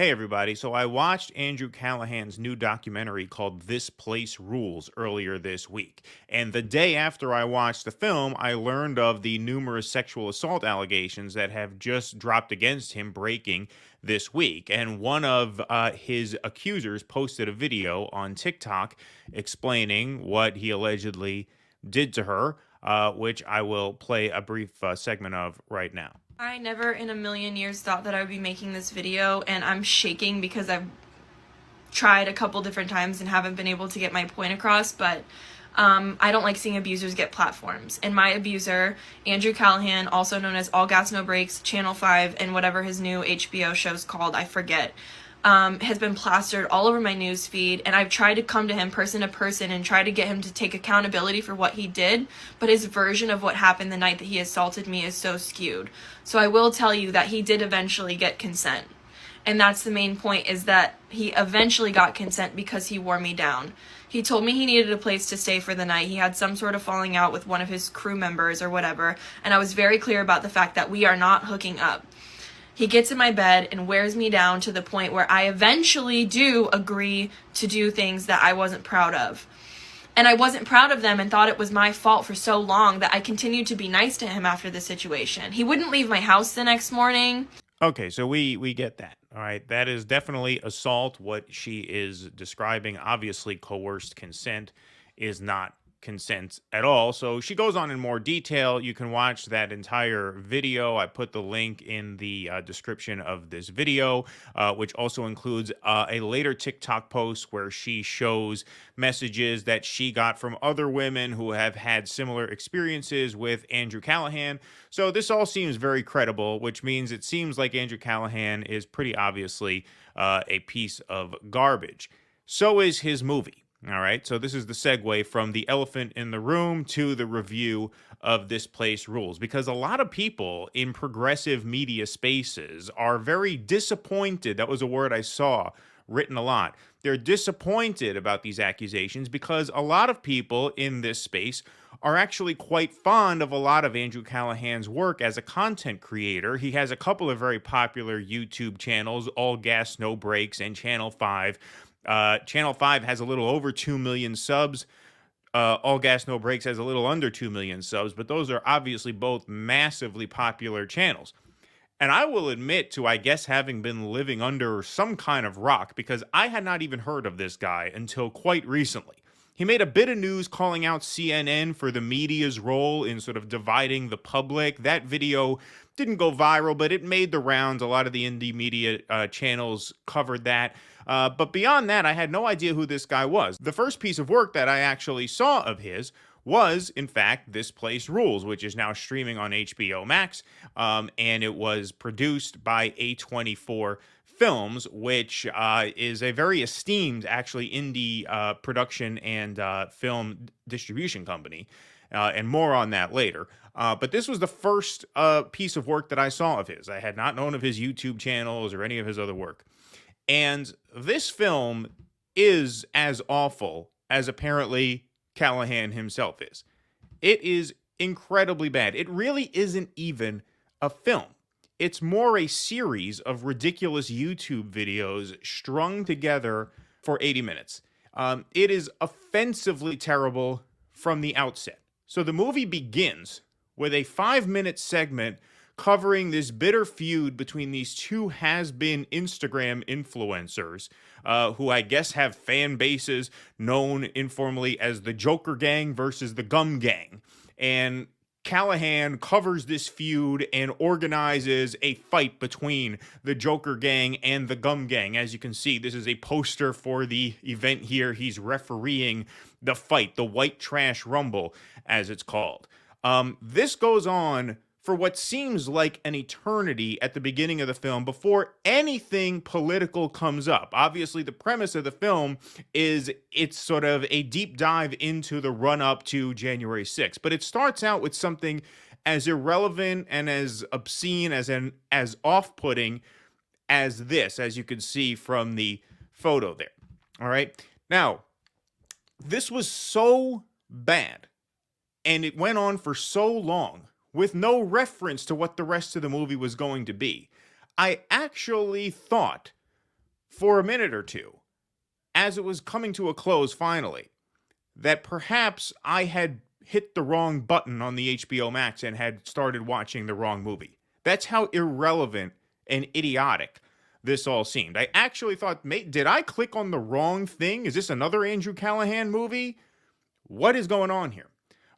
Hey everybody, so I watched Andrew Callaghan's new documentary called This Place Rules earlier this week. And the day after I watched the film, I learned of the numerous sexual assault allegations that have just dropped against him breaking this week. And one of his accusers posted a video on TikTok explaining what he allegedly did to her, which I will play a brief segment of right now. I never in a million years thought that I would be making this video, and I'm shaking because I've tried a couple different times and haven't been able to get my point across, but I don't like seeing abusers get platforms. And my abuser, Andrew Callaghan, also known as All Gas No Breaks, Channel 5, and whatever his new HBO show's called, I forget, has been plastered all over my news feed, and I've tried to come to him person to person and try to get him to take accountability for what he did, but his version of what happened the night that he assaulted me is so skewed. So I will tell you that he did eventually get consent. And that's the main point, is that he eventually got consent because he wore me down. He told me he needed a place to stay for the night. He had some sort of falling out with one of his crew members or whatever, and I was very clear about the fact that we are not hooking up. He gets in my bed and wears me down to the point where I eventually do agree to do things that I wasn't proud of. And I wasn't proud of them and thought it was my fault for so long that I continued to be nice to him after the situation. He wouldn't leave my house the next morning. Okay, so we get that. All right, that is definitely assault. What she is describing, obviously, coerced consent is not consent at all. So she goes on in more detail. You can watch that entire video. I put the link in the description of this video, which also includes a later TikTok post where she shows messages that she got from other women who have had similar experiences with Andrew Callaghan. So this all seems very credible, which means it seems like Andrew Callaghan is pretty obviously a piece of garbage. So is his movie. All right, so this is the segue from the elephant in the room to the review of This Place Rules, because a lot of people in progressive media spaces are very disappointed. That was a word I saw written a lot. They're disappointed about these accusations because a lot of people in this space are actually quite fond of a lot of Andrew Callaghan's work as a content creator. He has a couple of very popular YouTube channels, All Gas No Breaks and Channel 5. Channel 5 has a little over 2 million subs. All Gas No Breaks has a little under 2 million subs, but those are obviously both massively popular channels. And I will admit to, I guess, having been living under some kind of rock, because I had not even heard of this guy until quite recently. He made a bit of news calling out CNN for the media's role in sort of dividing the public. That video didn't go viral, but it made the rounds. A lot of the indie media channels covered that. But beyond that, I had no idea who this guy was. The first piece of work that I actually saw of his was, in fact, This Place Rules, which is now streaming on HBO Max, and it was produced by A24 Films, which is a very esteemed, actually, indie production and film distribution company, and more on that later. But this was the first piece of work that I saw of his. I had not known of his YouTube channels or any of his other work. And this film is as awful as apparently Callaghan himself is. It is incredibly bad. It really isn't even a film. It's more a series of ridiculous YouTube videos strung together for 80 minutes. It is offensively terrible from the outset. So the movie begins with a 5-minute segment covering this bitter feud between these two has-been Instagram influencers, who I guess have fan bases known informally as the Joker Gang versus the Gum Gang. And Callaghan covers this feud and organizes a fight between the Joker Gang and the Gum Gang. As you can see, this is a poster for the event here. He's refereeing the fight, the White Trash Rumble, as it's called. This goes on for what seems like an eternity at the beginning of the film before anything political comes up. Obviously, the premise of the film is it's sort of a deep dive into the run-up to January 6th. But it starts out with something as irrelevant and as obscene, as off-putting as this, as you can see from the photo there. All right? Now, this was so bad, and it went on for so long, with no reference to what the rest of the movie was going to be. I actually thought for a minute or two, as it was coming to a close finally, that perhaps I had hit the wrong button on the HBO Max and had started watching the wrong movie. That's how irrelevant and idiotic this all seemed. I actually thought, mate, did I click on the wrong thing? Is this another Andrew Callaghan movie? What is going on here?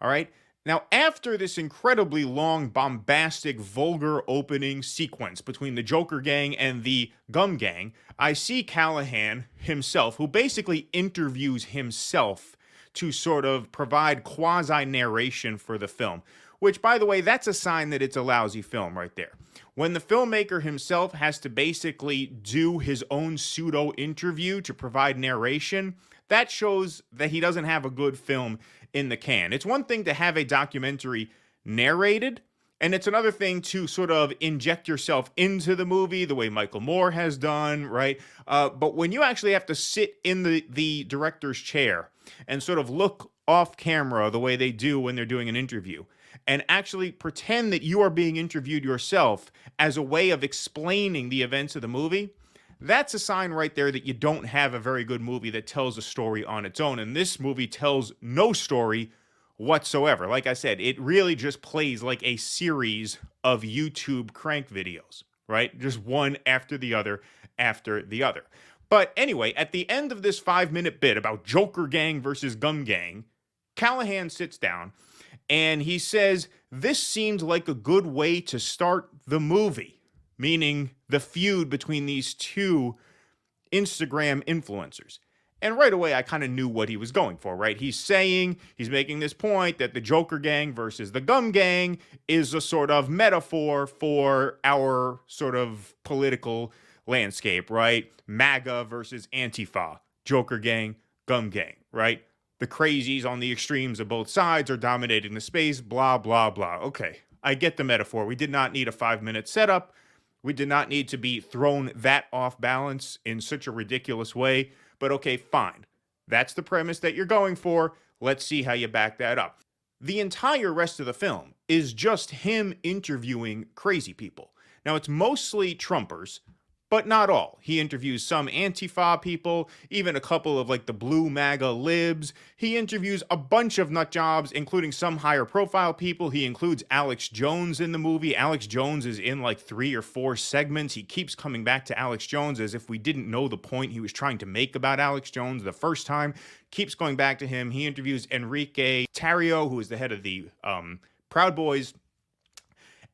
All right. Now, after this incredibly long, bombastic, vulgar opening sequence between the Joker gang and the Gum gang, I see Callaghan himself, who basically interviews himself to sort of provide quasi-narration for the film, which, by the way, that's a sign that it's a lousy film right there. When the filmmaker himself has to basically do his own pseudo-interview to provide narration, that shows that he doesn't have a good film in the can. It's one thing to have a documentary narrated, and it's another thing to sort of inject yourself into the movie the way Michael Moore has done, right? But when you actually have to sit in the director's chair and sort of look off camera the way they do when they're doing an interview, and actually pretend that you are being interviewed yourself as a way of explaining the events of the movie, that's a sign right there that you don't have a very good movie that tells a story on its own. And this movie tells no story whatsoever. Like I said, it really just plays like a series of YouTube crank videos, right? Just one after the other after the other. But anyway, at the end of this 5-minute bit about Joker Gang versus Gum Gang, Callaghan sits down and he says, this seemed like a good way to start the movie, meaning the feud between these two Instagram influencers. And right away, I kind of knew what he was going for, right? He's making this point that the Joker Gang versus the Gum Gang is a sort of metaphor for our sort of political landscape, right? MAGA versus Antifa, Joker Gang, Gum Gang, right? The crazies on the extremes of both sides are dominating the space, blah, blah, blah. Okay, I get the metaphor. We did not need a 5-minute setup. We did not need to be thrown that off balance in such a ridiculous way. But okay, fine. That's the premise that you're going for. Let's see how you back that up. The entire rest of the film is just him interviewing crazy people. Now, it's mostly Trumpers, but not all. He interviews some Antifa people, even a couple of like the blue MAGA libs. He interviews a bunch of nut jobs, including some higher profile people. He includes Alex Jones in the movie. Alex Jones is in like 3 or 4 segments. He keeps coming back to Alex Jones as if we didn't know the point he was trying to make about Alex Jones the first time. Keeps going back to him. He interviews Enrique Tarrio, who is the head of the Proud Boys,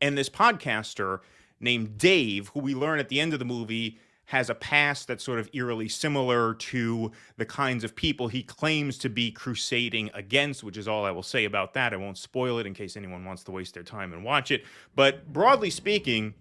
and this podcaster named Dave, who we learn at the end of the movie has a past that's sort of eerily similar to the kinds of people he claims to be crusading against, which is all I will say about that. I won't spoil it in case anyone wants to waste their time and watch it. But broadly speaking,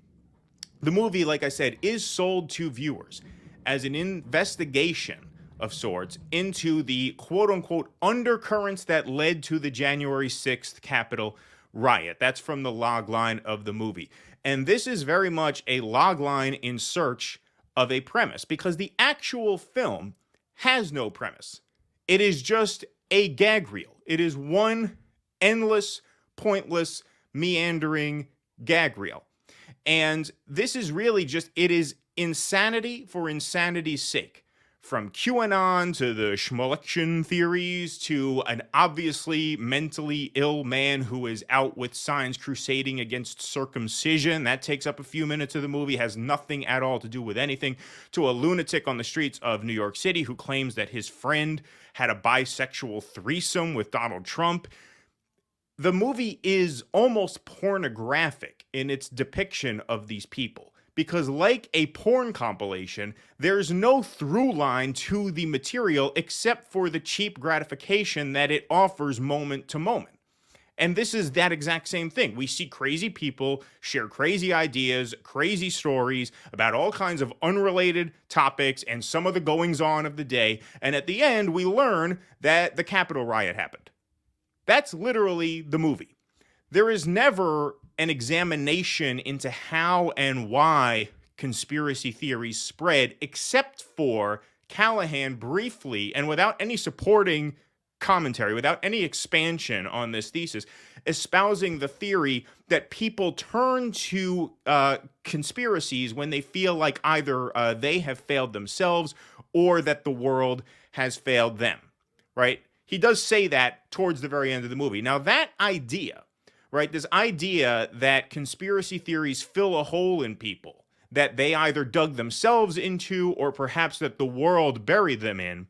the movie, like I said, is sold to viewers as an investigation of sorts into the quote-unquote undercurrents that led to the January 6th Capitol riot. That's from the log line of the movie. And this is very much a log line in search of a premise, because the actual film has no premise. It is just a gag reel. It is one endless, pointless, meandering gag reel. And this is really just, it is insanity for insanity's sake. From QAnon to the schmolection theories to an obviously mentally ill man who is out with signs crusading against circumcision. That takes up a few minutes of the movie, has nothing at all to do with anything, to a lunatic on the streets of New York City who claims that his friend had a bisexual threesome with Donald Trump. The movie is almost pornographic in its depiction of these people. Because like a porn compilation, there's no through line to the material except for the cheap gratification that it offers moment to moment. And this is that exact same thing. We see crazy people share crazy ideas, crazy stories about all kinds of unrelated topics and some of the goings-on of the day. And at the end, we learn that the Capitol riot happened. That's literally the movie. There is never an examination into how and why conspiracy theories spread, except for Callaghan briefly and without any supporting commentary, without any expansion on this thesis, espousing the theory that people turn to conspiracies when they feel like either they have failed themselves or that the world has failed them, right? He does say that towards the very end of the movie. Now, that idea, right, this idea that conspiracy theories fill a hole in people that they either dug themselves into or perhaps that the world buried them in,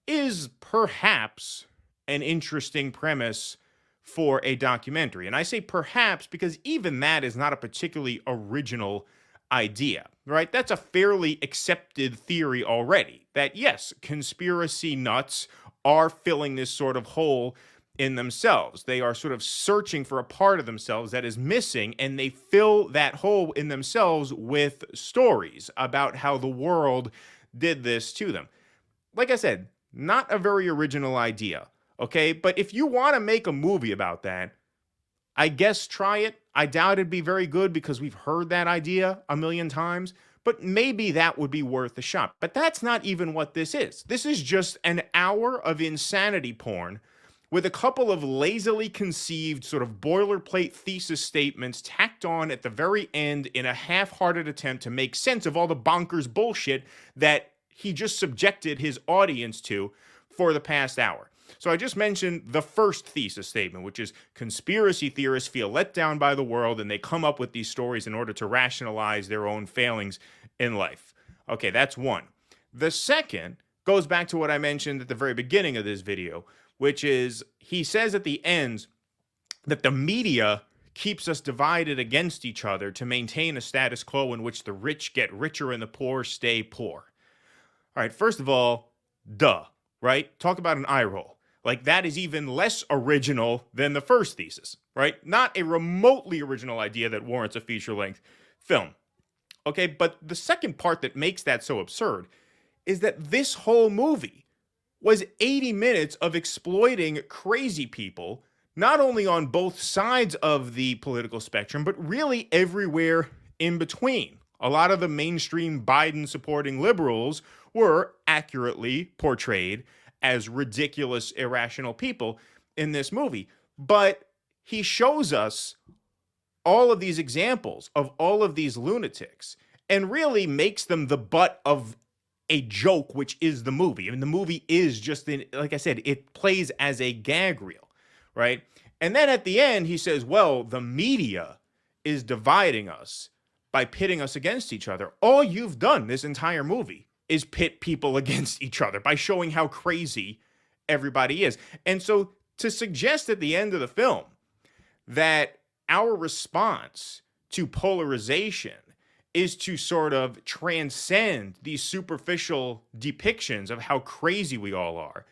is perhaps an interesting premise for a documentary. And I say perhaps because even that is not a particularly original idea, right? That's a fairly accepted theory already, that yes, conspiracy nuts are filling this sort of hole in themselves. They are sort of searching for a part of themselves that is missing, and they fill that hole in themselves with stories about how the world did this to them. Like I said, not a very original idea, okay? But if you want to make a movie about that, I guess try it. I doubt it'd be very good because we've heard that idea a million times, but maybe that would be worth a shot. But that's not even what this is. This is just an hour of insanity porn with a couple of lazily conceived sort of boilerplate thesis statements tacked on at the very end in a half-hearted attempt to make sense of all the bonkers bullshit that he just subjected his audience to for the past hour. So I just mentioned the first thesis statement, which is conspiracy theorists feel let down by the world and they come up with these stories in order to rationalize their own failings in life. Okay, that's one. The second goes back to what I mentioned at the very beginning of this video, which is he says at the end that the media keeps us divided against each other to maintain a status quo in which the rich get richer and the poor stay poor. All right, first of all, duh, right? Talk about an eye roll. Like, that is even less original than the first thesis, right? Not a remotely original idea that warrants a feature-length film. Okay, but the second part that makes that so absurd is that this whole movie was 80 minutes of exploiting crazy people, not only on both sides of the political spectrum, but really everywhere in between. A lot of the mainstream Biden-supporting liberals were accurately portrayed as ridiculous, irrational people in this movie. But he shows us all of these examples of all of these lunatics and really makes them the butt of a joke, which is the movie. I mean, the movie is just, like I said, it plays as a gag reel, right? And then at the end, he says, well, the media is dividing us by pitting us against each other. All you've done this entire movie is pit people against each other by showing how crazy everybody is. And so to suggest at the end of the film that our response to polarization is to sort of transcend these superficial depictions of how crazy we all are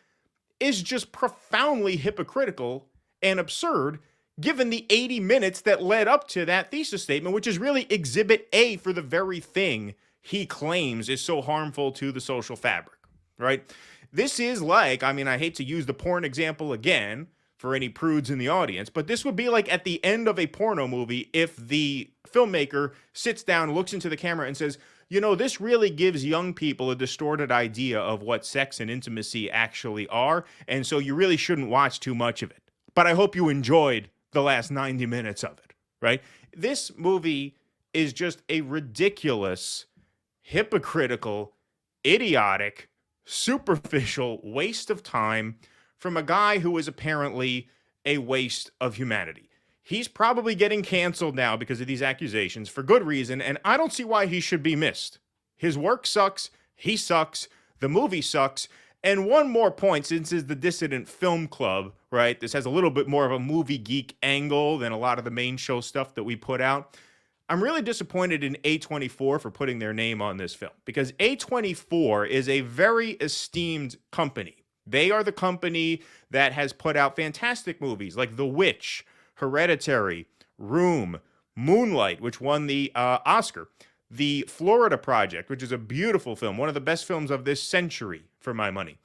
is just profoundly hypocritical and absurd, given the 80 minutes that led up to that thesis statement, which is really exhibit A for the very thing he claims is so harmful to the social fabric, right? This is like, I mean, I hate to use the porn example again for any prudes in the audience, but this would be like at the end of a porno movie if the filmmaker sits down, looks into the camera and says, you know, this really gives young people a distorted idea of what sex and intimacy actually are, and so you really shouldn't watch too much of it. But I hope you enjoyed the last 90 minutes of it, right? This movie is just a ridiculous, hypocritical, idiotic, superficial waste of time from a guy who is apparently a waste of humanity. He's probably getting canceled now because of these accusations for good reason, and I don't see why he should be missed. His work sucks, he sucks, the movie sucks, and one more point, since it's the Dissident Film Club, right? This has a little bit more of a movie geek angle than a lot of the main show stuff that we put out. I'm really disappointed in A24 for putting their name on this film because A24 is a very esteemed company. They are the company that has put out fantastic movies like The Witch, Hereditary, Room, Moonlight, which won the Oscar, The Florida Project, which is a beautiful film, one of the best films of this century for my money.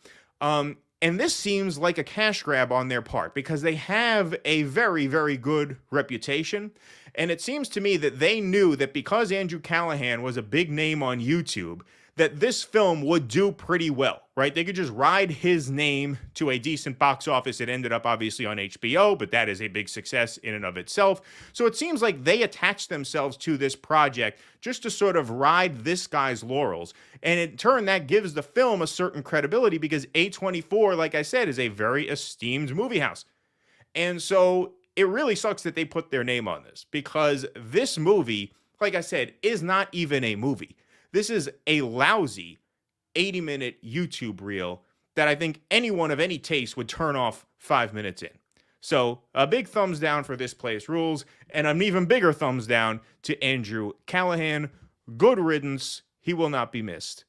And this seems like a cash grab on their part because they have a very, very good reputation. And it seems to me that they knew that because Andrew Callaghan was a big name on YouTube, that this film would do pretty well, right? They could just ride his name to a decent box office. It ended up obviously on HBO, but that is a big success in and of itself. So it seems like they attached themselves to this project just to sort of ride this guy's laurels. And in turn, that gives the film a certain credibility because A24, like I said, is a very esteemed movie house. And so it really sucks that they put their name on this because this movie, like I said, is not even a movie. This is a lousy 80-minute YouTube reel that I think anyone of any taste would turn off 5 minutes in. So a big thumbs down for This Place Rules, and an even bigger thumbs down to Andrew Callaghan. Good riddance. He will not be missed.